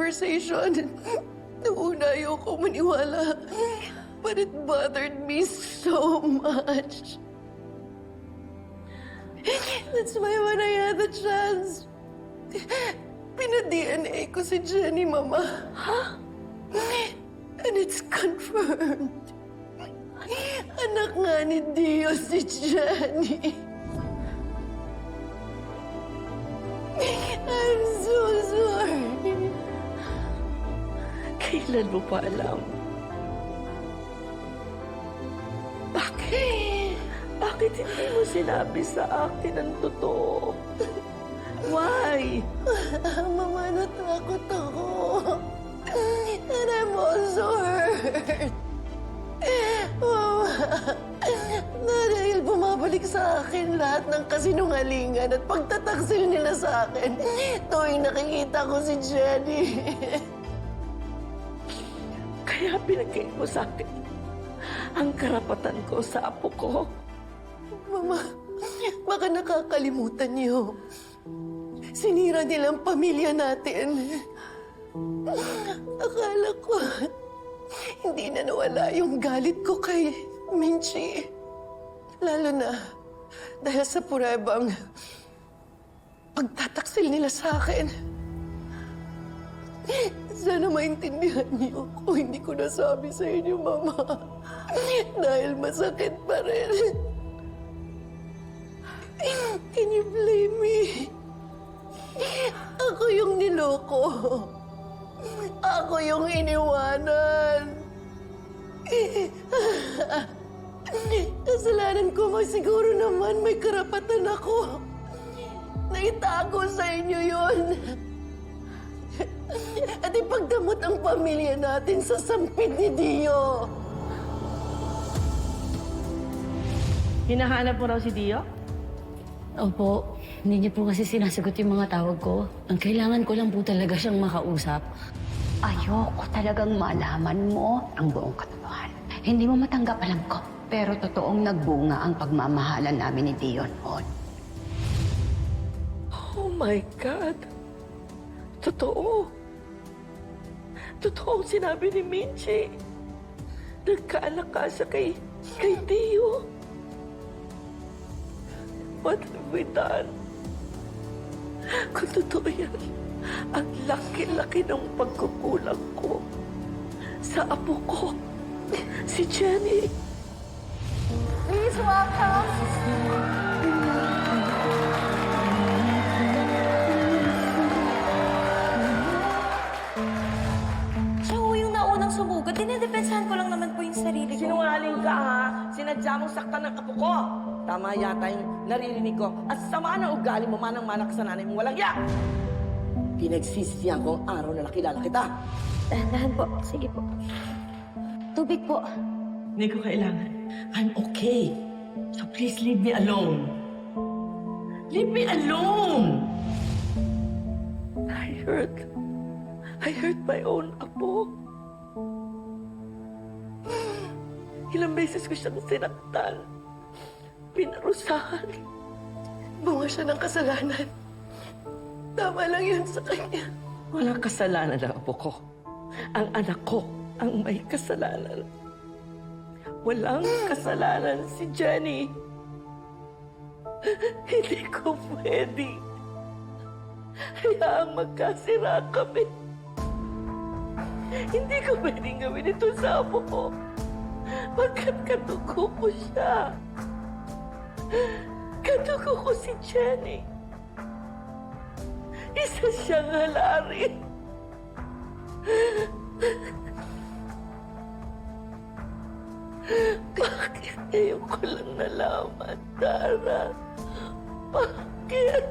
conversation. Noong una ayoko maniwala. But it bothered me so much. That's why when I had the chance, pina-DNA ko si Jenny, Mama. Ha? And it's confirmed. Anak nga ni Dio si Jenny. I'm so sorry. Kailan mo pa alam? Bakit? Bakit hindi mo sinabi sa akin ang totoo? Why? Mama, natakot ako. And I'm also hurt. Mama, na dahil bumabalik sa akin lahat ng kasinungalingan at pagtataksil nila sa akin tuwing nakikita ko si Jenny. Kaya pinagay mo sa akin ang karapatan ko sa apo ko. Mama, baka nakakalimutan niyo. Sinira nilang pamilya natin. Akala ko, hindi na nawala yung galit ko kay Minchi. Lalo na dahil sa purebang pagtataksil nila sa akin. Sana maintindihan niyo kung hindi ko nasabi sa inyo, Mama. Dahil masakit pa rin. Can you blame me? Ako yung niloko. Ako yung iniwanan. Kasalanan ko, siguro naman may karapatan ako. Naitago sa inyo yon. At ipagdamot ang pamilya natin sa sampid ni Dio. Hinahanap mo raw si Dio? Opo, hindi niyo po kasi sinasagot yung mga tawag ko. Ang kailangan ko lang po talaga siyang makausap. Ayoko talagang malaman mo ang buong katotohanan. Hindi mo matanggap, alam ko. Pero totoong nagbunga ang pagmamahalan namin ni Dio noon. Oh my God! Totoo! Totoo ang sinabi ni Minchi. Nagkaanak ka siya kay Dio. What have we done? Kung totoo yan, ang laki-laki ng pagkukulang ko sa apo ko, si Jenny. Please welcome. Siya ho yung naunang sumugod. Dinidepensahan ko lang naman po yung sarili ko. Sinungaling ka, ha? Sinadya mong saktan ng apo ko. Tama yata yung naririnig ko. At sama ng ugali mo, manang-manak sa nanay mo walang yak. Pinagsisisihan ko ang araw na nakilala kita. Dahan-dahan po. Sige po. Tubig po. Hindi ko kailangan. I'm okay. So please leave me alone. Leave me alone! I hurt my own apo. Ilang beses ko siyang sinaktan. Pinarusahan. Bunga siya ng kasalanan. Tama lang yun sa kanya. Walang kasalanan ang apo ko. Ang anak ko ang may kasalanan. Walang kasalanan si Jenny. Hindi ko pwede. Hayaang magkasira kami. Hindi ko pwedeng gawin ito sa apo ko. Pagkat katuko ko siya. Katuko ko si Jenny. Isa siyang halari. Bakit ngayon ko lang nalaman, Tara? Bakit?